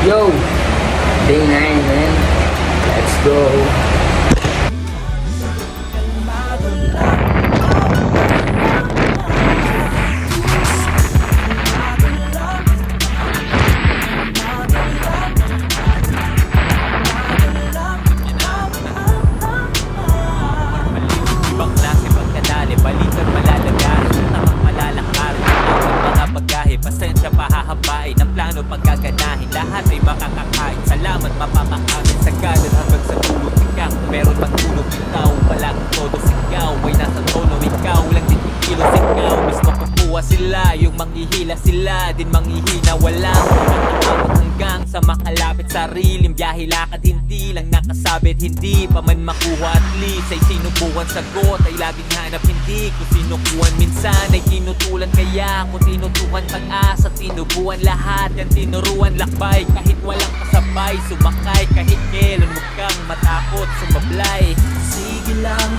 Yo! Day 9, man. Let's go. Ibang klase pagkadali, balikan malalagarin tamang malalakarin, ang mga bagahe, pasensya pahahabain ang plano pagkaganahin, lahat ay makakakain, salamat mapapakain sa galan hanggang sa tulog ikaw, meron magtulog ikaw, palaging todo sigaw, ay nasa tono ikaw, lang din kikilos ikaw, mismo kukuha sila, yung manghihila sila, din manghihina, walang nakakawat hanggang sa makalapit sa rilim, biyahe lakad hindi lang nakasabit, hindi pa man makuha at least ay sinubukan sagot, ay laging hanap hindi ko sinukuhan, minsan ay tinutulan kaya kung tinutukan pag-asa, tinubuan lahat yan tinuruan lakbay, kahit walang kasabay, sumakay kahit kailan huwag kang matakot sumablay. Sige lang,